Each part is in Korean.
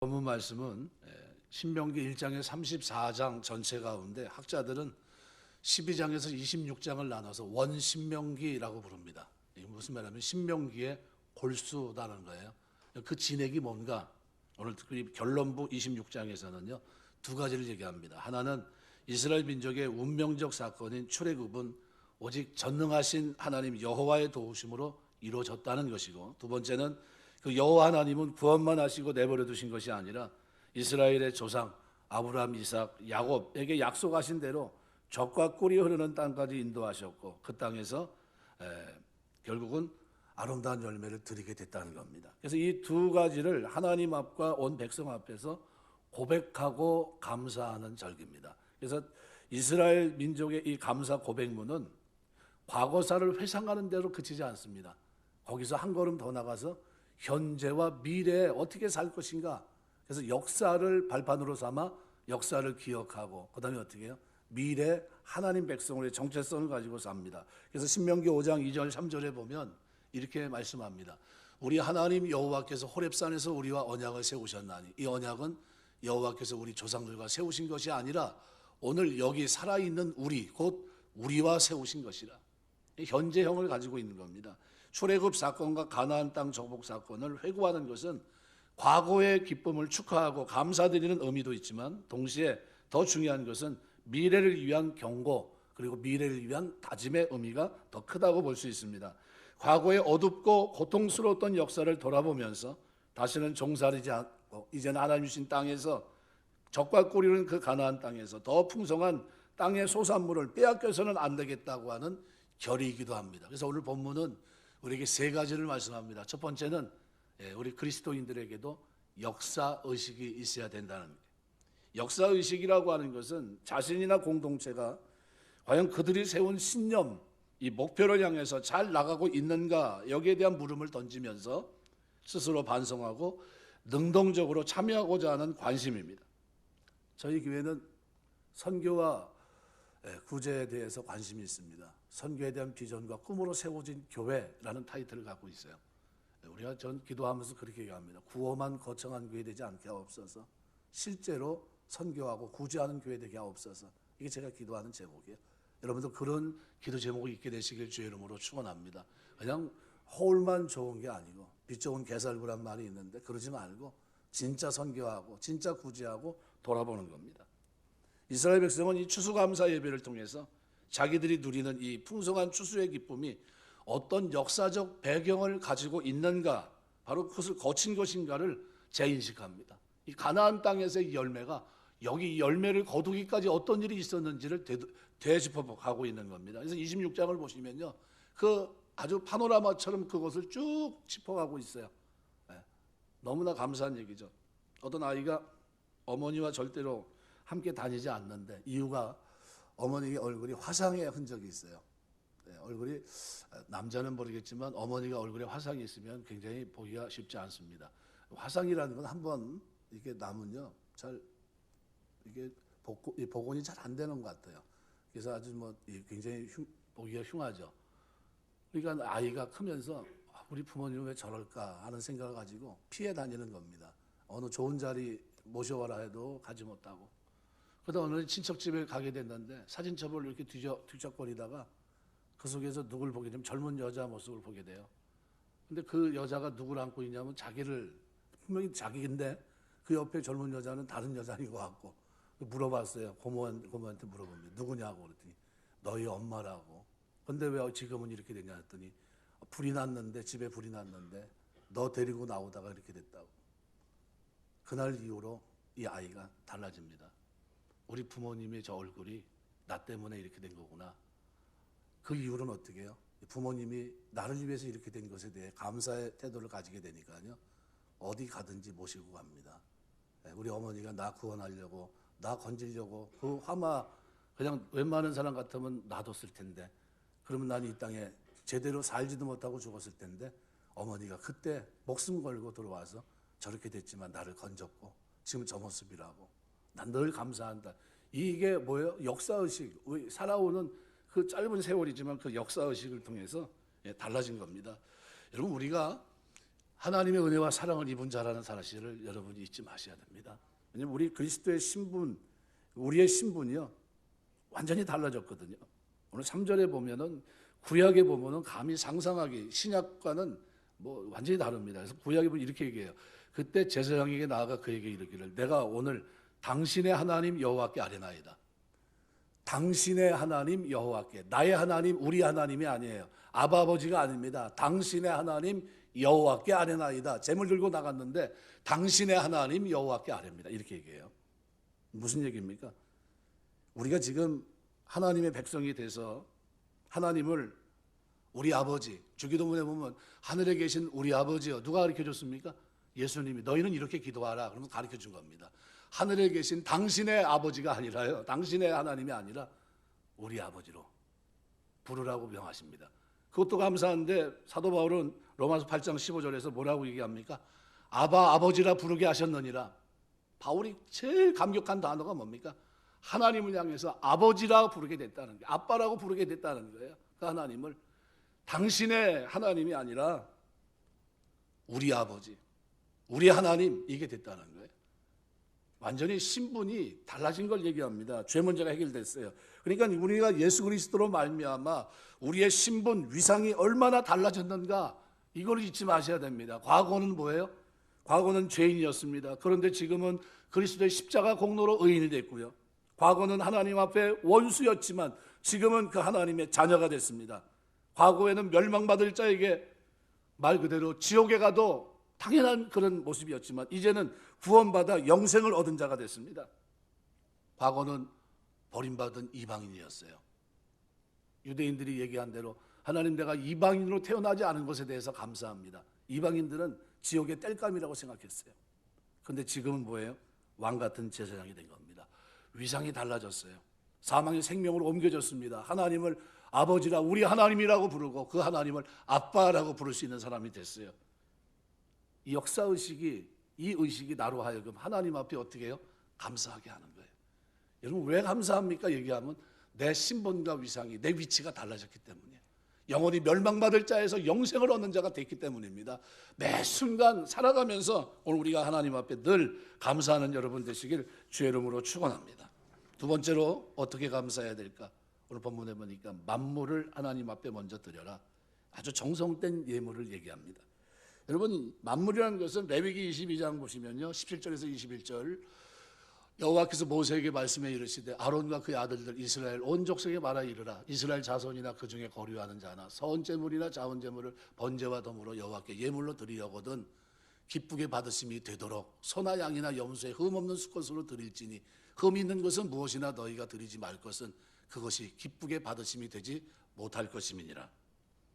본문 말씀은 신명기 1장의 34장 전체 가운데 학자들은 12장에서 26장을 나눠서 원신명기라고 부릅니다. 이게 무슨 말이냐면 신명기의 골수다는 거예요. 그 진액이 뭔가 오늘 특히 결론부 26장에서는요 두 가지를 얘기합니다. 하나는 이스라엘 민족의 운명적 사건인 출애굽은 오직 전능하신 하나님 여호와의 도우심으로 이루어졌다는 것이고, 두 번째는 그 여호와 하나님은 구원만 하시고 내버려 두신 것이 아니라 이스라엘의 조상 아브라함, 이삭, 야곱에게 약속하신 대로 젖과 꿀이 흐르는 땅까지 인도하셨고, 그 땅에서 결국은 아름다운 열매를 드리게 됐다는 겁니다. 그래서 이 두 가지를 하나님 앞과 온 백성 앞에서 고백하고 감사하는 절기입니다. 그래서 이스라엘 민족의 이 감사 고백문은 과거사를 회상하는 대로 그치지 않습니다. 거기서 한 걸음 더 나가서 현재와 미래에 어떻게 살 것인가, 그래서 역사를 발판으로 삼아 역사를 기억하고, 그 다음에 어떻게 해요? 미래 하나님 백성의 정체성을 가지고 삽니다. 그래서 신명기 5장 2절 3절에 보면 이렇게 말씀합니다. 우리 하나님 여호와께서 호렙산에서 우리와 언약을 세우셨나니, 이 언약은 여호와께서 우리 조상들과 세우신 것이 아니라 오늘 여기 살아있는 우리, 곧 우리와 세우신 것이라. 현재형을 가지고 있는 겁니다. 출애굽 사건과 가나안 땅 정복 사건을 회고하는 것은 과거의 기쁨을 축하하고 감사드리는 의미도 있지만, 동시에 더 중요한 것은 미래를 위한 경고, 그리고 미래를 위한 다짐의 의미가 더 크다고 볼 수 있습니다. 과거의 어둡고 고통스러웠던 역사를 돌아보면서 다시는 종살이지 않고 이제는 하나님 주신 땅에서 젖과 꿀이 흐르는 그 가나안 땅에서 더 풍성한 땅의 소산물을 빼앗겨서는 안 되겠다고 하는 결의이기도 합니다. 그래서 오늘 본문은 우리에게 세 가지를 말씀합니다. 첫 번째는 우리 그리스도인들에게도 역사의식이 있어야 된다는 거예요. 역사의식이라고 하는 것은 자신이나 공동체가 과연 그들이 세운 신념, 이 목표를 향해서 잘 나가고 있는가, 여기에 대한 물음을 던지면서 스스로 반성하고 능동적으로 참여하고자 하는 관심입니다. 저희 교회는 선교와 구제에 대해서 관심이 있습니다. 선교에 대한 비전과 꿈으로 세워진 교회라는 타이틀을 갖고 있어요. 우리가 전 기도하면서 그렇게 얘기합니다. 구호만 거창한 교회 되지 않게 하옵소서. 실제로 선교하고 구제하는 교회 되게 하옵소서. 이게 제가 기도하는 제목이에요. 여러분도 그런 기도 제목이 있게 되시길 주의 이름으로 축원합니다. 그냥 허울만 좋은 게 아니고, 빛 좋은 개살구란 말이 있는데 그러지 말고 진짜 선교하고 진짜 구제하고 돌아보는 겁니다. 이스라엘 백성은 이 추수감사 예배를 통해서 자기들이 누리는 이 풍성한 추수의 기쁨이 어떤 역사적 배경을 가지고 있는가, 바로 그것을 거친 것인가를 재인식합니다. 이 가나안 땅에서의 열매가 여기 열매를 거두기까지 어떤 일이 있었는지를 되짚어가고 있는 겁니다. 그래서 26장을 보시면요, 그 아주 파노라마처럼 그것을 쭉 짚어가고 있어요. 너무나 감사한 얘기죠. 어떤 아이가 어머니와 절대로 함께 다니지 않는데, 이유가 어머니의 얼굴이 화상의 흔적이 있어요. 얼굴이, 남자는 모르겠지만 어머니가 얼굴에 화상이 있으면 굉장히 보기가 쉽지 않습니다. 화상이라는 건 한번 이렇게 남은요, 잘 이게 복원이 잘 안 되는 것 같아요. 그래서 아주 굉장히 보기가 흉하죠. 그러니까 아이가 크면서 우리 부모님은 왜 저럴까 하는 생각을 가지고 피해 다니는 겁니다. 어느 좋은 자리 모셔와라 해도 가지 못하고. 그러다 어느 친척집에 가게 됐는데 사진첩을 이렇게 뒤적거리다가 그 속에서 누굴 보게 되면 젊은 여자 모습을 보게 돼요. 근데 그 여자가 누구를 안고 있냐면 자기를, 분명히 자기인데 그 옆에 젊은 여자는 다른 여자인 것 같고, 물어봤어요. 고모한테 물어봅니다. 누구냐고 그랬더니 너희 엄마라고. 근데 왜 지금은 이렇게 되냐 했더니 불이 났는데, 집에 불이 났는데 너 데리고 나오다가 이렇게 됐다고. 그날 이후로 이 아이가 달라집니다. 우리 부모님의 저 얼굴이 나 때문에 이렇게 된 거구나. 그 이후로는 어떻게 해요? 부모님이 나를 위해서 이렇게 된 것에 대해 감사의 태도를 가지게 되니까요, 어디 가든지 모시고 갑니다. 우리 어머니가 나 구원하려고, 나 건지려고 그 화마 그냥 웬만한 사람 같으면 놔뒀을 텐데, 그러면 난 이 땅에 제대로 살지도 못하고 죽었을 텐데, 어머니가 그때 목숨 걸고 들어와서 저렇게 됐지만 나를 건졌고 지금 저 모습이라고. 난 늘 감사한다. 이게 뭐예요? 역사의식. 살아오는 그 짧은 세월이지만 그 역사의식을 통해서 달라진 겁니다. 여러분, 우리가 하나님의 은혜와 사랑을 입은 자라는 사실을 여러분이 잊지 마셔야 됩니다. 왜냐하면 우리 그리스도의 신분, 우리의 신분이요 완전히 달라졌거든요. 오늘 3절에 보면은 구약에 보면은 감히 상상하기 신약과는 뭐 완전히 다릅니다. 그래서 구약에 보면 이렇게 얘기해요. 그때 제사장에게 나아가 그에게 이르기를 내가 오늘 당신의 하나님 여호와께 아뢰나이다. 당신의 하나님 여호와께, 나의 하나님 우리 하나님이 아니에요. 아버지가 아닙니다. 당신의 하나님 여호와께 아뢰나이다. 재물 들고 나갔는데 당신의 하나님 여호와께 아뢰입니다. 이렇게 얘기해요. 무슨 얘기입니까? 우리가 지금 하나님의 백성이 돼서 하나님을 우리 아버지, 주기도문에 보면 하늘에 계신 우리 아버지요, 누가 가르쳐 줬습니까? 예수님이 너희는 이렇게 기도하라 그러면 가르쳐 준 겁니다. 하늘에 계신 당신의 아버지가 아니라요, 당신의 하나님이 아니라 우리 아버지로 부르라고 명하십니다. 그것도 감사한데 사도 바울은 로마서 8장 15절에서 뭐라고 얘기합니까? 아버지라 부르게 하셨느니라. 바울이 제일 감격한 단어가 뭡니까? 하나님을 향해서 아버지라 부르게 됐다는 게, 아빠라고 부르게 됐다는 거예요. 그 하나님을 당신의 하나님이 아니라 우리 아버지, 우리 하나님, 이게 됐다는 거예요. 완전히 신분이 달라진 걸 얘기합니다. 죄 문제가 해결됐어요. 그러니까 우리가 예수 그리스도로 말미암아 우리의 신분, 위상이 얼마나 달라졌는가, 이걸 잊지 마셔야 됩니다. 과거는 뭐예요? 과거는 죄인이었습니다. 그런데 지금은 그리스도의 십자가 공로로 의인이 됐고요. 과거는 하나님 앞에 원수였지만 지금은 그 하나님의 자녀가 됐습니다. 과거에는 멸망받을 자에게 말 그대로 지옥에 가도 당연한 그런 모습이었지만 이제는 구원받아 영생을 얻은 자가 됐습니다. 과거는 버림받은 이방인이었어요. 유대인들이 얘기한 대로 하나님, 내가 이방인으로 태어나지 않은 것에 대해서 감사합니다. 이방인들은 지옥의 땔감이라고 생각했어요. 그런데 지금은 뭐예요? 왕 같은 제사장이 된 겁니다. 위상이 달라졌어요. 사망이 생명으로 옮겨졌습니다. 하나님을 아버지라, 우리 하나님이라고 부르고 그 하나님을 아빠라고 부를 수 있는 사람이 됐어요. 이 역사의식이, 이 의식이 나로 하여금 하나님 앞에 어떻게 해요? 감사하게 하는 거예요. 여러분 왜 감사합니까? 얘기하면 내 신분과 위상이, 내 위치가 달라졌기 때문이에요. 영원히 멸망받을 자에서 영생을 얻는 자가 됐기 때문입니다. 매 순간 살아가면서 오늘 우리가 하나님 앞에 늘 감사하는 여러분 되시길 주의 이름으로 축원합니다. 두 번째로 어떻게 감사해야 될까? 오늘 본문에 보니까 만물을 하나님 앞에 먼저 드려라. 아주 정성된 예물을 얘기합니다. 여러분, 만물이라는 것은 레위기 22장 보시면요, 17절에서 21절, 여호와께서 모세에게 말씀해 이르시되 아론과 그의 아들들 이스라엘 온 족속에 말하 이르라. 이스라엘 자손이나 그 중에 거류하는 자나 서원 제물이나 자원 제물을 번제와 덤으로 여호와께 예물로 드리려거든 기쁘게 받으심이 되도록 소나 양이나 염소에 흠 없는 수컷으로 드릴지니 흠 있는 것은 무엇이나 너희가 드리지 말 것은 그것이 기쁘게 받으심이 되지 못할 것임이니라.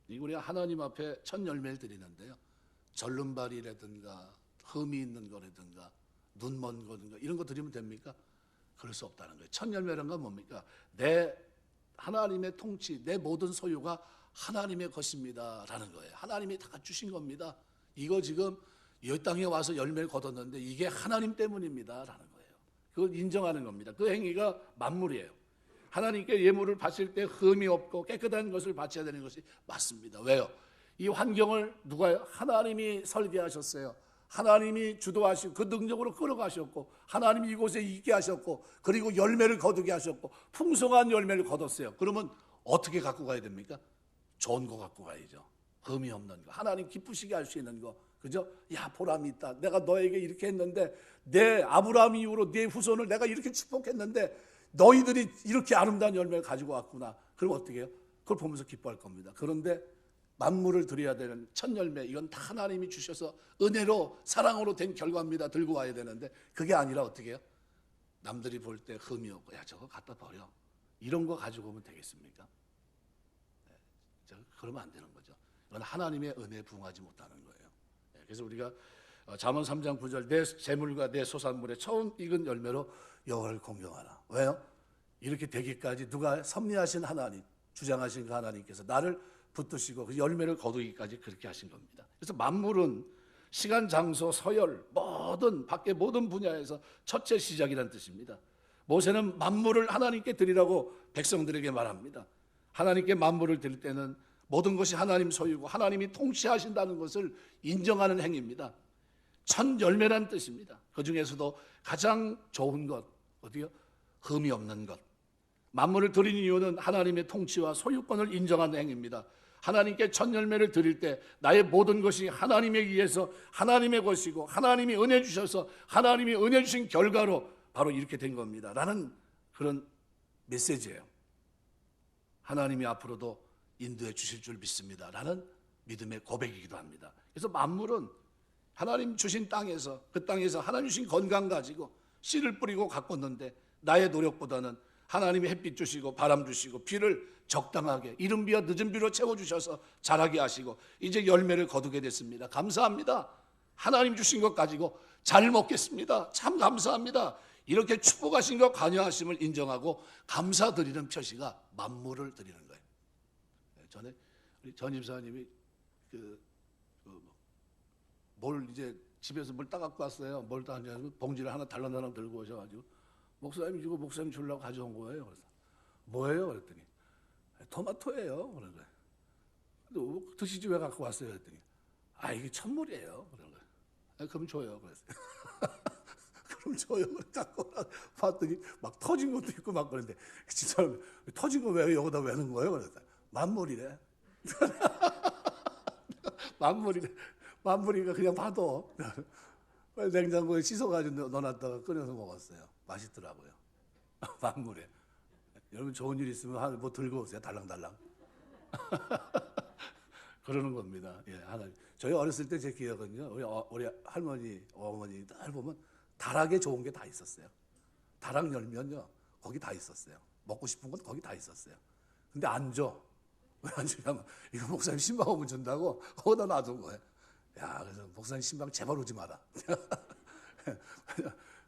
우리가 하나님 앞에 첫 열매를 드리는데요, 절름발이라든가 흠이 있는 거라든가 눈 먼 거든가 이런 거 드리면 됩니까? 그럴 수 없다는 거예요. 첫 열매라는 건 뭡니까? 내 하나님의 통치, 내 모든 소유가 하나님의 것입니다 라는 거예요. 하나님이 다 주신 겁니다. 이거 지금 이 땅에 와서 열매를 거뒀는데 이게 하나님 때문입니다 라는 거예요. 그걸 인정하는 겁니다. 그 행위가 만물이에요. 하나님께 예물을 바칠 때 흠이 없고 깨끗한 것을 바쳐야 되는 것이 맞습니다. 왜요? 이 환경을 누가, 하나님이 설계하셨어요. 하나님이 주도하시고 그 능력으로 끌어가셨고 하나님이 이곳에 있게 하셨고 그리고 열매를 거두게 하셨고 풍성한 열매를 거뒀어요. 그러면 어떻게 갖고 가야 됩니까? 좋은 거 갖고 가야죠. 흠이 없는 거, 하나님 기쁘시게 할 수 있는 거, 그죠? 야, 보람이 있다. 내가 너에게 이렇게 했는데, 내 아브라함 이후로 내 후손을 내가 이렇게 축복했는데 너희들이 이렇게 아름다운 열매를 가지고 왔구나. 그럼 어떻게 해요? 그걸 보면서 기뻐할 겁니다. 그런데 만물을 드려야 되는 첫 열매, 이건 다 하나님이 주셔서 은혜로 사랑으로 된 결과입니다. 들고 와야 되는데 그게 아니라 어떻게 해요? 남들이 볼 때 흠이 없고 야, 저거 갖다 버려, 이런 거 가지고 오면 되겠습니까? 네, 그러면 안 되는 거죠. 이건 하나님의 은혜에 부응하지 못하는 거예요. 네, 그래서 우리가 잠언 3장 9절 내 재물과 내 소산물에 처음 익은 열매로 여호와를 공경하라. 왜요? 이렇게 되기까지 누가 섭리하신 하나님, 주장하신 그 하나님께서 나를 붙드시고 그 열매를 거두기까지 그렇게 하신 겁니다. 그래서 만물은 시간, 장소, 서열, 모든 밖에 모든 분야에서 첫째 시작이라는 뜻입니다. 모세는 만물을 하나님께 드리라고 백성들에게 말합니다. 하나님께 만물을 드릴 때는 모든 것이 하나님 소유고 하나님이 통치하신다는 것을 인정하는 행위입니다. 첫 열매란 뜻입니다. 그 중에서도 가장 좋은 것, 어디요? 흠이 없는 것. 만물을 드리는 이유는 하나님의 통치와 소유권을 인정하는 행위입니다. 하나님께 첫 열매를 드릴 때 나의 모든 것이 하나님에 의해서 하나님의 것이고 하나님이 은혜 주셔서 하나님이 은혜 주신 결과로 바로 이렇게 된 겁니다 라는 그런 메시지예요. 하나님이 앞으로도 인도해 주실 줄 믿습니다 라는 믿음의 고백이기도 합니다. 그래서 만물은 하나님 주신 땅에서, 그 땅에서 하나님 주신 건강 가지고 씨를 뿌리고 가꿨는데 나의 노력보다는 하나님이 햇빛 주시고 바람 주시고 비를 적당하게 이른 비와 늦은 비로 채워주셔서 자라게 하시고 이제 열매를 거두게 됐습니다. 감사합니다. 하나님 주신 것 가지고 잘 먹겠습니다. 참 감사합니다. 이렇게 축복하신 것 관여하심을 인정하고 감사드리는 표시가 만물을 드리는 거예요. 전에 우리 전 집사님이 뭘 이제 집에서 뭘 따갖고 왔어요. 뭘 따냐고 봉지를 하나 달랑달랑 들고 오셔가지고 목사님 이거 목사님 주려고 가져온 거예요. 그래서 뭐예요? 그랬더니 토마토예요. 그런 거예요. 근데 드시지 왜 갖고 왔어요? 그랬더니 이게 천물이에요. 그런 거예요. 그럼 줘요. 그랬어요. 그럼 줘요. 갖고 봤더니 막 터진 것도 있고 막 그런데 진짜 터진 거 왜 여기다 왜 넣은 거예요? 그랬어요. 만물이래. 만물이래. 만물이가 그냥 봐도 냉장고에 씻어가지고 넣어놨다가 끓여서 먹었어요. 맛있더라고요. 만물에. 여러분 좋은 일 있으면 뭐 들고 오세요. 달랑달랑. 그러는 겁니다. 예, 하나님. 저희 어렸을 때 제 기억은요. 우리 할머니, 어머니 딱 보면 다락에 좋은 게 다 있었어요. 다락 열면요. 거기 다 있었어요. 먹고 싶은 건 거기 다 있었어요. 근데 안 줘. 왜 안 주냐면 이거 목사님 신방 오면 준다고 거기다 놔둔 거예요. 야, 그래서 목사님 신방 제발 오지 마라.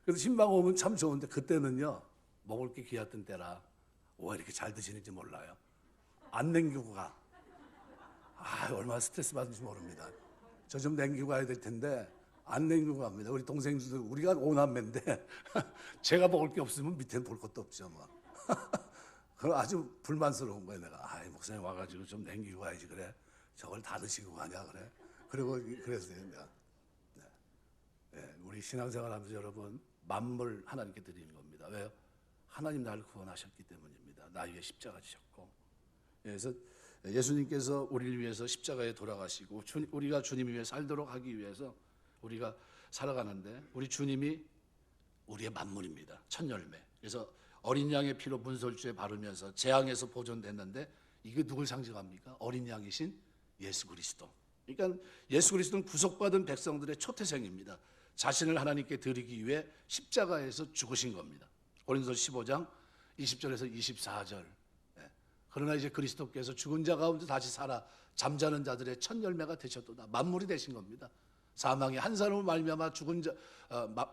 그래서 신방 오면 참 좋은데 그때는요. 먹을 게 귀했던 때라 왜 이렇게 잘 드시는지 몰라요. 안 남기고 가. 얼마나 스트레스 받는지 모릅니다. 저 좀 남기고 가야 될 텐데 안 남기고 갑니다. 우리 동생들도 우리가 5남매인데 제가 먹을 게 없으면 밑에는 볼 것도 없죠. 뭐. 그럼 아주 불만스러운 거예요. 내가 목사님 와가지고 좀 남기고 가야지 그래. 저걸 다 드시고 가냐 그래. 그리고 그랬어요. 내가. 네, 우리 신앙생활 하면서 여러분 만물 하나님께 드리는 겁니다. 왜요? 하나님 나를 구원하셨기 때문입니다. 나에게 십자가 지셨고. 그래서 예수님께서 우리를 위해서 십자가에 돌아가시고 우리가 주님 위해 살도록 하기 위해서 우리가 살아가는데 우리 주님이 우리의 만물입니다. 첫 열매. 그래서 어린 양의 피로 문설주에 바르면서 재앙에서 보존됐는데 이게 누굴 상징합니까? 어린 양이신 예수 그리스도. 그러니까 예수 그리스도는 구속받은 백성들의 초태생입니다. 자신을 하나님께 드리기 위해 십자가에서 죽으신 겁니다. 고린도서 15장 20절에서 24절. 그러나 이제 그리스도께서 죽은 자 가운데 다시 살아 잠자는 자들의 첫 열매가 되셨도다. 만물이 되신 겁니다. 사망이 한 사람으로 말미암아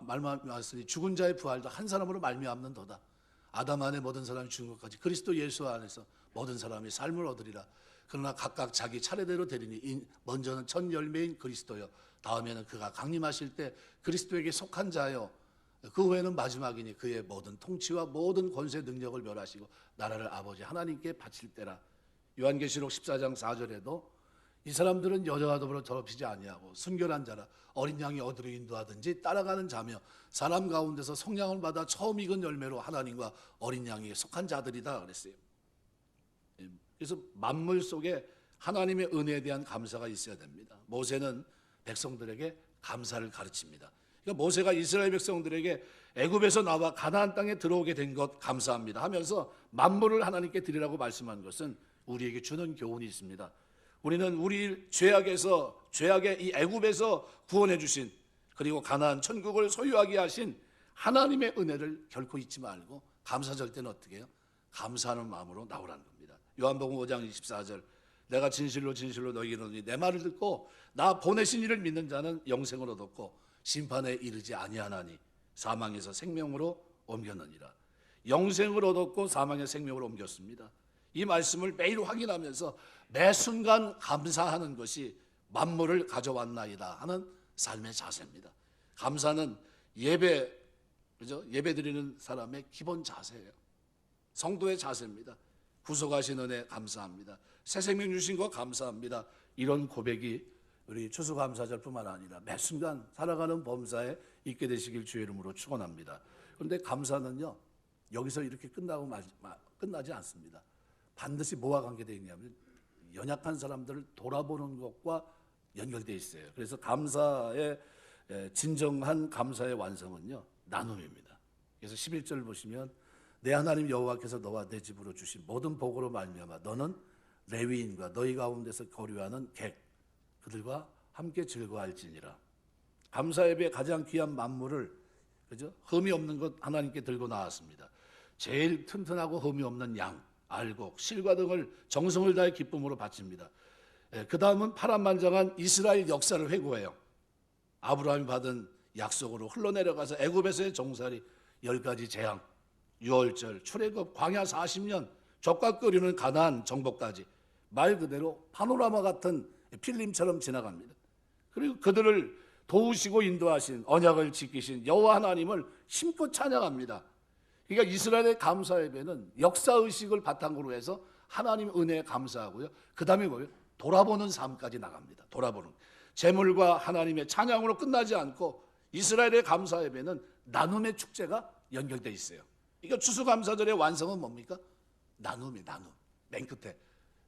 말미암았으니 죽은 자의 부활도 한 사람으로 말미암는도다. 아담 안에 모든 사람이 죽은 것까지 그리스도 예수 안에서 모든 사람이 삶을 얻으리라. 그러나 각각 자기 차례대로 되리니 먼저는 첫 열매인 그리스도요 다음에는 그가 강림하실 때 그리스도에게 속한 자요 그 후에는 마지막이니 그의 모든 통치와 모든 권세 능력을 멸하시고 나라를 아버지 하나님께 바칠 때라. 요한계시록 14장 4절에도 이 사람들은 여자와 더불어 더럽히지 아니하고 순결한 자라 어린 양이 어디로 인도하든지 따라가는 자며 사람 가운데서 성령을 받아 처음 익은 열매로 하나님과 어린 양이 속한 자들이다 그랬어요. 그래서 만물 속에 하나님의 은혜에 대한 감사가 있어야 됩니다. 모세는 백성들에게 감사를 가르칩니다. 그러니까 모세가 이스라엘 백성들에게 애굽에서 나와 가나안 땅에 들어오게 된 것 감사합니다 하면서 만물을 하나님께 드리라고 말씀한 것은 우리에게 주는 교훈이 있습니다. 우리는 우리 죄악의 이 애굽에서 구원해 주신 그리고 가나안 천국을 소유하게 하신 하나님의 은혜를 결코 잊지 말고 감사절 때는 어떻게 해요? 감사하는 마음으로 나오라는 겁니다. 요한복음 5장 24절 내가 진실로 진실로 너희에게 이르노니 내 말을 듣고 나 보내신 이를 믿는 자는 영생을 얻었고 심판에 이르지 아니하나니 사망에서 생명으로 옮겼느니라. 영생을 얻었고 사망의 생명으로 옮겼습니다. 이 말씀을 매일 확인하면서 매 순간 감사하는 것이 만물을 가져왔나이다 하는 삶의 자세입니다. 감사는 예배 드리는 사람의 기본 자세예요. 성도의 자세입니다. 구속하신 은혜 감사합니다. 새 생명 주신 거 감사합니다. 이런 고백이 우리 추수감사절뿐만 아니라 매 순간 살아가는 범사에 있게 되시길 주의 이름으로 축원합니다. 그런데 감사는요, 여기서 이렇게 끝나지 않습니다. 반드시 뭐와 관계되어 있냐면 연약한 사람들을 돌아보는 것과 연결되어 있어요. 그래서 감사의 진정한 감사의 완성은요, 나눔입니다. 그래서 11절 보시면 내 하나님 여호와께서 너와 내 집으로 주신 모든 복으로 말미암아 너는 레위인과 너희 가운데서 거류하는 객 그들과 함께 즐거워할지니라. 감사 예배의 가장 귀한 만물을, 그죠? 흠이 없는 것 하나님께 들고 나왔습니다. 제일 튼튼하고 흠이 없는 양, 알곡, 실과 등을 정성을 다해 기쁨으로 바칩니다. 그 다음은 파란만장한 이스라엘 역사를 회고해요. 아브라함이 받은 약속으로 흘러내려가서 애굽에서의 종살이 10가지 재앙, 유월절, 출애굽, 광야 40년, 족각 끓이는 가나안 정복까지 말 그대로 파노라마 같은 필름처럼 지나갑니다. 그리고 그들을 도우시고 인도하신 언약을 지키신 여호와 하나님을 심고 찬양합니다. 그러니까 이스라엘의 감사 예배는 역사 의식을 바탕으로 해서 하나님 은혜에 감사하고요. 그 다음에 뭐예요? 돌아보는 삶까지 나갑니다. 돌아보는 제물과 하나님의 찬양으로 끝나지 않고 이스라엘의 감사 예배는 나눔의 축제가 연결돼 있어요. 그러니까 추수감사절의 완성은 뭡니까? 나눔이 나눔. 맨 끝에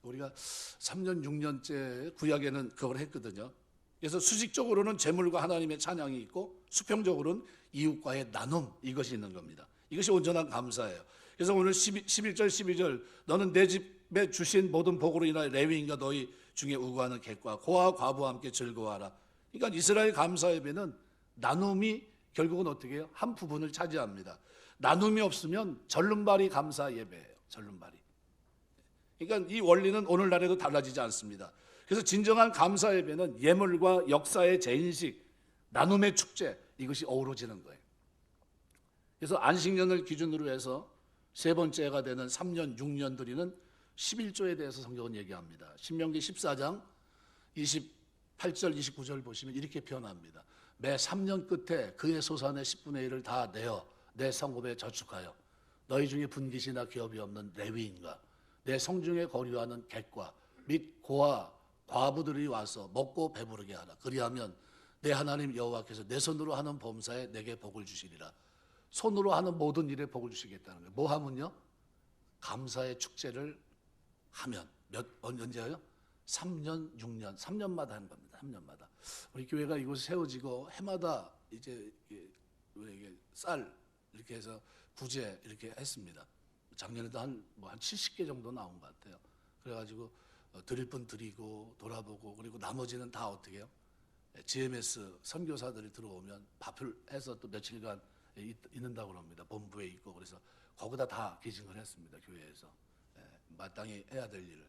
우리가 3년 6년째 구약에는 그걸 했거든요. 그래서 수직적으로는 제물과 하나님의 찬양이 있고 수평적으로는 이웃과의 나눔, 이것이 있는 겁니다. 이것이 온전한 감사예요. 그래서 오늘 11절 12절 너는 내 집에 주신 모든 복으로 인하여 레위인과 너희 중에 우고하는 객과 고아와 과부와 함께 즐거워하라. 그러니까 이스라엘 감사 예배는 나눔이 결국은 어떻게 해요? 한 부분을 차지합니다. 나눔이 없으면 절름발이 감사 예배예요. 절름발이. 그러니까 이 원리는 오늘날에도 달라지지 않습니다. 그래서 진정한 감사 예배는 예물과 역사의 재인식, 나눔의 축제, 이것이 어우러지는 거예요. 그래서 안식년을 기준으로 해서 세 번째가 되는 3년, 6년 드리는 11조에 대해서 성경은 얘기합니다. 신명기 14장 28절, 29절 보시면 이렇게 표현합니다. 매 3년 끝에 그의 소산의 10분의 1을 다 내어 내 성읍에 저축하여 너희 중에 분깃이나 기업이 없는 레위인과 내 성중에 거류하는 객과 및 고아 과부들이 와서 먹고 배부르게 하라. 그리하면 내 하나님 여호와께서 내 손으로 하는 범사에 내게 복을 주시리라. 손으로 하는 모든 일에 복을 주시겠다는 거예요. 뭐 하면요? 감사의 축제를 하면 언제요? 3년, 6년, 3년마다 하는 겁니다. 3년마다. 우리 교회가 이곳에 세워지고 해마다 이제 이게 쌀 이렇게 해서 구제 이렇게 했습니다. 작년에도 한 70개 정도 나온 것 같아요. 그래가지고 드릴 분 드리고 돌아보고 그리고 나머지는 다 어떻게 해요? GMS 선교사들이 들어오면 밥을 해서 또 며칠간 있는다고 합니다. 본부에 있고 그래서 거기다 다 기증을 했습니다. 교회에서 마땅히 해야 될 일을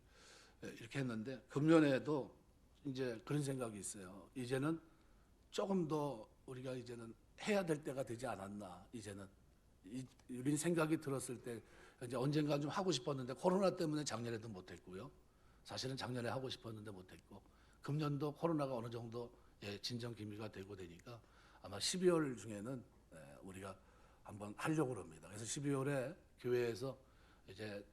이렇게 했는데 금년에도 이제 그런 생각이 있어요. 이제는 조금 더 우리가 이제는 해야 될 때가 되지 않았나. 이제는 우리 생각이 들었을 때 이제 언젠가 좀 하고 싶었는데 코로나 때문에 작년에도 못했고요. 사실은 작년에 하고 싶었는데 못했고 금년도 코로나가 어느 정도 진정 기미가 되고 되니까 아마 12월 중에는 우리가 한번 하려고 합니다. 그래서 12월에 교회에서 이제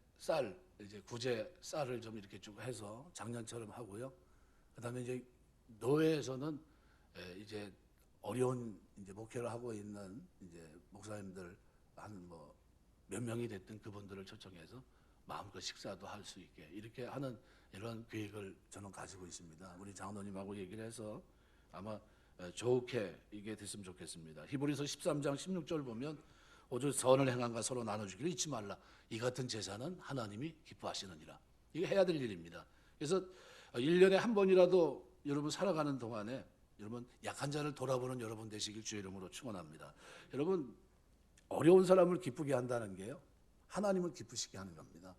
이제 구제 쌀을 좀 이렇게 쭉 해서 작년처럼 하고요. 그다음에 이제 노회에서는 이제 어려운 이제 목회를 하고 있는 이제 목사님들 한 몇 명이 됐든 그분들을 초청해서 마음껏 식사도 할 수 있게 이렇게 하는 이런 계획을 저는 가지고 있습니다. 우리 장로님하고 얘기를 해서 아마 좋게 이게 됐으면 좋겠습니다. 히브리서 13장 16절 보면 오직 선을 행함과 서로 나눠주기를 잊지 말라. 이 같은 제사는 하나님이 기뻐하시느니라. 이거 해야 될 일입니다. 그래서 1년에 한 번이라도 여러분 살아가는 동안에 여러분 약한 자를 돌아보는 여러분 되시길 주의 이름으로 축원합니다. 여러분 어려운 사람을 기쁘게 한다는 게요. 하나님을 기쁘시게 하는 겁니다.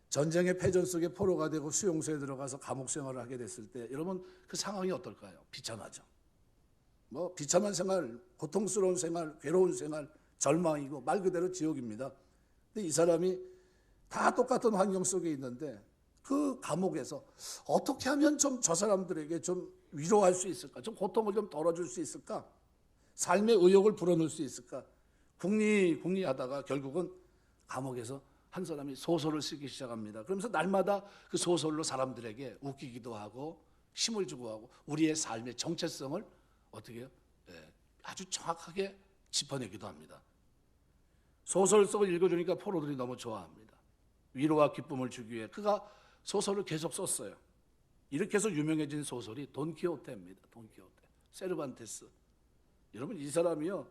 전쟁의 패전 속에 포로가 되고 수용소에 들어가서 감옥 생활을 하게 됐을 때 여러분 그 상황이 어떨까요? 비참하죠. 비참한 생활, 고통스러운 생활, 괴로운 생활, 절망이고 말 그대로 지옥입니다. 근데 이 사람이 다 똑같은 환경 속에 있는데 그 감옥에서 어떻게 하면 좀 저 사람들에게 좀 위로할 수 있을까? 좀 고통을 좀 덜어줄 수 있을까? 삶의 의욕을 불어넣을 수 있을까? 궁리하다가 결국은 감옥에서 한 사람이 소설을 쓰기 시작합니다. 그러면서 날마다 그 소설로 사람들에게 웃기기도 하고 힘을 주고 하고 우리의 삶의 정체성을 어떻게 해요? 아주 정확하게 짚어내기도 합니다. 소설 속을 읽어주니까 포로들이 너무 좋아합니다. 위로와 기쁨을 주기 위해 그가 소설을 계속 썼어요. 이렇게 해서 유명해진 소설이 돈키호테입니다. 돈키호테. 세르반테스. 여러분 이 사람이요,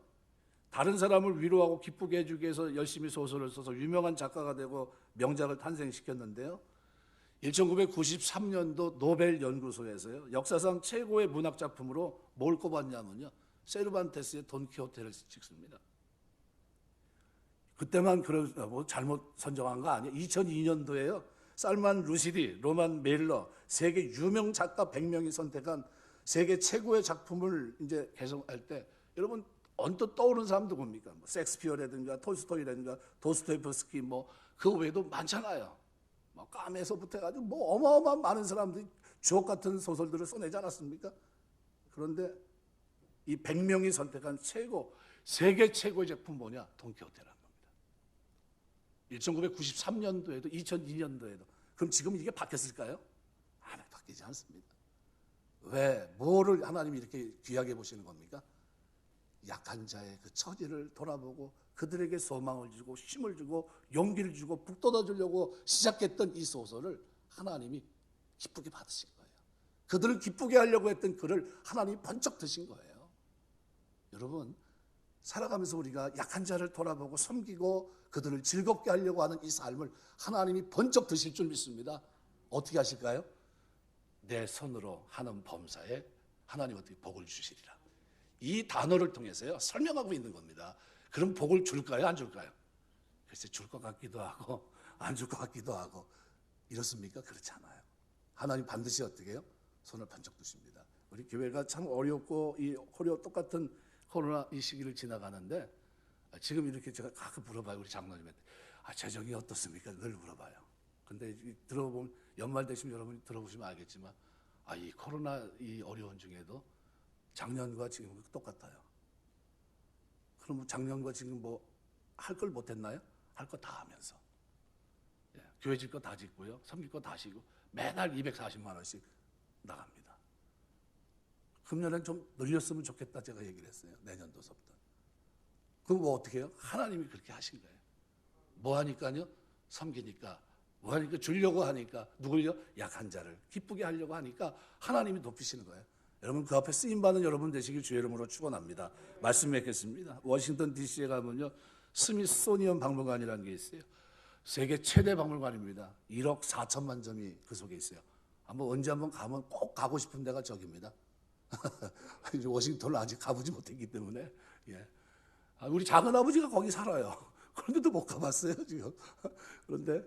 다른 사람을 위로하고 기쁘게 해주기 위해서 열심히 소설을 써서 유명한 작가가 되고 명작을 탄생시켰는데요, 1993년도 노벨 연구소에서요 역사상 최고의 문학 작품으로 뭘 꼽았냐면요, 세르반테스의 돈키호테를 찍습니다. 그때만 뭐 잘못 선정한 거 아니에요. 2002년도에요 살만 루시디, 로만 메일러 세계 유명 작가 100명이 선택한 세계 최고의 작품을 이제 개성할 때 여러분 언뜻 떠오르는 사람 누굽니까? 뭐 섹스피어라든가 톨스토이라든가 도스토옙스키 뭐 그 외에도 많잖아요. 뭐 까메서부터 해가지고 뭐 어마어마한 많은 사람들이 주옥 같은 소설들을 써내지 않았습니까? 그런데 이 100명이 선택한 세계 최고의 작품 뭐냐? 돈키호테라는 겁니다. 1993년도에도 2002년도에도. 그럼 지금 이게 바뀌었을까요? 아무 바뀌지 않습니다. 왜? 뭐를 하나님이 이렇게 귀하게 보시는 겁니까? 약한 자의 그 처지를 돌아보고 그들에게 소망을 주고 힘을 주고 용기를 주고 북돋아 주려고 시작했던 이 소설을 하나님이 기쁘게 받으신 거예요. 그들을 기쁘게 하려고 했던 그를 하나님이 번쩍 드신 거예요. 여러분 살아가면서 우리가 약한 자를 돌아보고 섬기고 그들을 즐겁게 하려고 하는 이 삶을 하나님이 번쩍 드실 줄 믿습니다. 어떻게 하실까요? 내 손으로 하는 범사에 하나님 어떻게 복을 주시리라. 이 단어를 통해서요 설명하고 있는 겁니다. 그럼 복을 줄까요? 안 줄까요? 글쎄 줄 것 같기도 하고 안 줄 것 같기도 하고 이렇습니까? 그렇지 않아요. 하나님 반드시 어떻게 해요? 손을 번쩍 드십니다. 우리 교회가 참 어렵고 이 똑같은 코로나 이 시기를 지나가는데 지금 이렇게 제가 가끔 물어봐요. 우리 장로님한테 재정이 어떻습니까? 늘 물어봐요. 근데 들어보면 연말 되시면 여러분이 들어보시면 알겠지만 이 코로나 이 어려운 중에도 작년과 지금 똑같아요. 그럼 작년과 지금 뭐 할 걸 못했나요? 할 거 다 하면서 교회 질 거 다 짓고요, 섬길 거 다 쉬고 매달 240만 원씩 나갑니다. 금년엔 좀 늘렸으면 좋겠다 제가 얘기를 했어요. 내년도서부터. 그럼 뭐 어떻게 해요? 하나님이 그렇게 하신 거예요. 뭐 하니까요? 섬기니까. 뭐 하니까? 주려고 하니까. 누굴요? 약한 자를 기쁘게 하려고 하니까 하나님이 높이시는 거예요. 여러분 그 앞에 쓰임받는 여러분 되시길 주의 이름으로 축원합니다. 말씀 맺겠습니다. 워싱턴 DC에 가면요 스미소니언 박물관이라는 게 있어요. 세계 최대 박물관입니다. 1억 4천만 점이 그 속에 있어요. 언제 한번 가면 꼭 가고 싶은 데가 저기입니다. 워싱턴을 아직 가보지 못했기 때문에 우리 작은아버지가 거기 살아요. 그런데도 못 가봤어요 지금. 그런데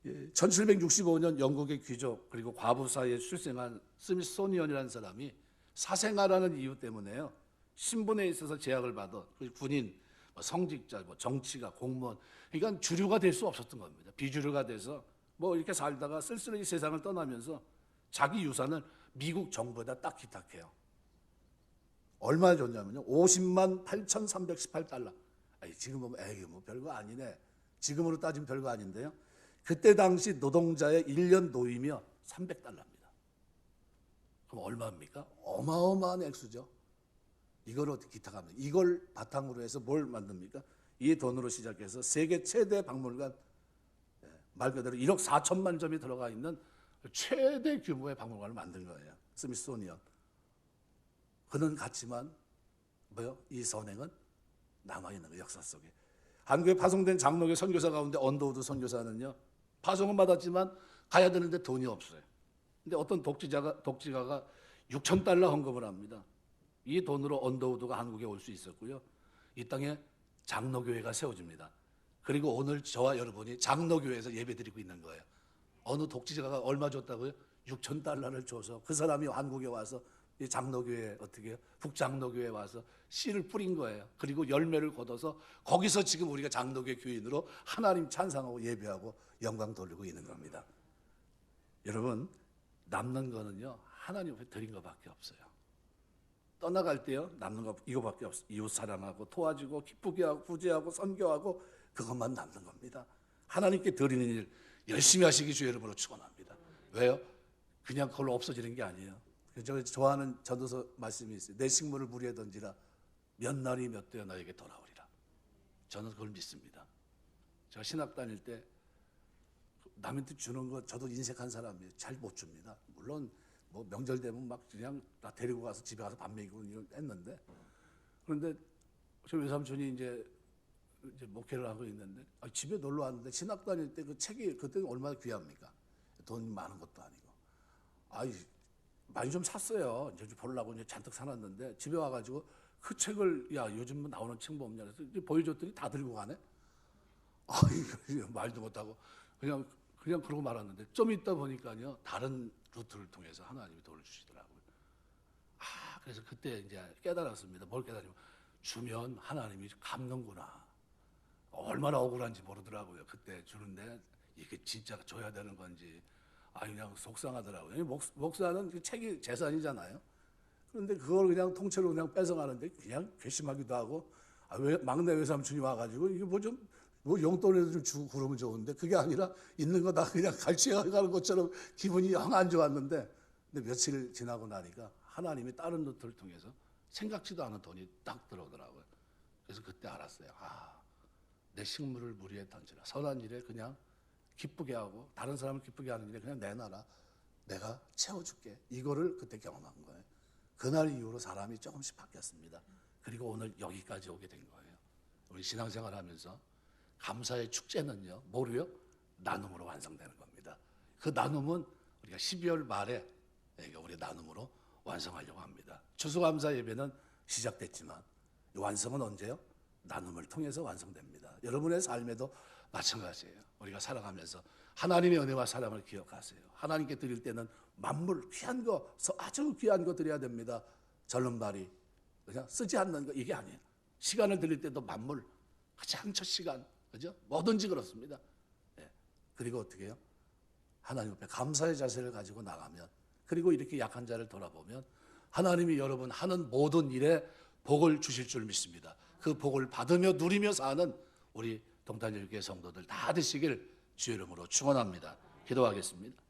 1765년 영국의 귀족 그리고 과부 사이에 출생한 스미소니언이라는 사람이 사생아라는 이유 때문에요 신분에 있어서 제약을 받아 군인, 성직자, 정치가, 공무원, 그러니까 주류가 될 수 없었던 겁니다. 비주류가 돼서 이렇게 살다가 쓸쓸히 세상을 떠나면서 자기 유산을 미국 정부에다 딱 기탁해요. 얼마 줬냐면요 50만 8,318달러. 지금 보면 뭐 별거 아니네. 지금으로 따지면 별거 아닌데요. 그때 당시 노동자의 1년 노임이요 300달러입니다. 그럼 얼마입니까? 어마어마한 액수죠. 이걸 어떻게 기탁합니까? 이걸 바탕으로 해서 뭘 만듭니까? 이 돈으로 시작해서 세계 최대 박물관, 말 그대로 1억 4천만 점이 들어가 있는 최대 규모의 박물관을 만든 거예요. 스미소니언. 그는 갔지만 이 선행은 남아있는 거예요. 역사 속에. 한국에 파송된 장로교 선교사 가운데 언더우드 선교사는요 파송은 받았지만 가야 되는데 돈이 없어요. 근데 어떤 독지가가 6,000달러 헌금을 합니다. 이 돈으로 언더우드가 한국에 올 수 있었고요. 이 땅에 장로교회가 세워집니다. 그리고 오늘 저와 여러분이 장로교회에서 예배드리고 있는 거예요. 어느 독지가가 얼마 줬다고요? 6,000달러를 줘서 그 사람이 한국에 와서 이 장로교회 어떻게 해요? 북장로교회에 와서 씨를 뿌린 거예요. 그리고 열매를 거둬서 거기서 지금 우리가 장로교 교인으로 하나님 찬양하고 예배하고 영광 돌리고 있는 겁니다. 여러분 남는 거는요 하나님 앞에 드린 것밖에 없어요. 떠나갈 때요 남는 거 이거밖에 없어요. 이웃 사랑하고 도와주고 기쁘게 하고 구제하고 선교하고 그것만 남는 겁니다. 하나님께 드리는 일 열심히 하시기 주의 이름으로 축원합니다. 왜요? 그냥 그걸로 없어지는 게 아니에요. 제가 좋아하는 전도서 말씀이 있어요. 내 식물을 무리에 던지라 몇 날이 몇 되어 너에게 돌아오리라. 저는 그걸 믿습니다. 제가 신학 다닐 때 남한테 주는 거 저도 인색한 사람이에요. 잘 못 줍니다. 물론 뭐 명절 되면 막 그냥 나 데리고 가서 집에 가서 밥 먹이고 했는데, 그런데 저 외삼촌이 이제 목회를 하고 있는데 집에 놀러 왔는데 신학 다닐 때 그 책이 그때는 얼마나 귀합니까? 돈 많은 것도 아니고. 아이 많이 좀 샀어요. 이제 보려고 이제 잔뜩 사놨는데 집에 와가지고 그 책을 야 요즘 나오는 책 뭐 없냐 그래서 보여줬더니 다 들고 가네. 아이 말도 못하고 그냥 그러고 말았는데 좀 있다 보니까요 다른 루트를 통해서 하나님이 돈을 주시더라고요. 그래서 그때 이제 깨달았습니다. 뭘 깨달으면 주면 하나님이 갚는구나. 얼마나 억울한지 모르더라고요. 그때 주는데 이게 진짜 줘야 되는 건지 그냥 속상하더라고요. 목사는 그 책이 재산이잖아요. 그런데 그걸 그냥 통째로 그냥 뺏어가는데 그냥 괘씸하기도 하고 왜 막내 외삼촌이 와가지고 이게 뭐 용돈이라도 좀 주고 그러면 좋은데 그게 아니라 있는 거 다 그냥 갈취해가는 것처럼 기분이 영 안 좋았는데, 근데 며칠 지나고 나니까 하나님이 다른 루트를 통해서 생각지도 않은 돈이 딱 들어오더라고요. 그래서 그때 알았어요. 내 식물을 무리에 던지라. 선한 일에 그냥 기쁘게 하고 다른 사람을 기쁘게 하는 일에 그냥 내놔라. 내가 채워줄게. 이거를 그때 경험한 거예요. 그날 이후로 사람이 조금씩 바뀌었습니다. 그리고 오늘 여기까지 오게 된 거예요. 우리 신앙생활 하면서 감사의 축제는요, 뭐로요? 나눔으로 완성되는 겁니다. 그 나눔은 우리가 12월 말에 우리 나눔으로 완성하려고 합니다. 추수감사 예배는 시작됐지만 완성은 언제요? 나눔을 통해서 완성됩니다. 여러분의 삶에도 마찬가지예요. 우리가 살아가면서 하나님의 은혜와 사랑을 기억하세요. 하나님께 드릴 때는 만물 귀한 거, 아주 귀한 거 드려야 됩니다. 절름발이 그냥 쓰지 않는 거 이게 아니에요. 시간을 드릴 때도 만물 가장 첫 시간, 그죠? 뭐든지 그렇습니다. 그리고 어떻게 해요? 하나님 앞에 감사의 자세를 가지고 나가면, 그리고 이렇게 약한 자를 돌아보면 하나님이 여러분 하는 모든 일에 복을 주실 줄 믿습니다. 그 복을 받으며 누리며 사는 우리 동탄일교회 성도들 다 되시길 주의 이름으로 축원합니다. 기도하겠습니다.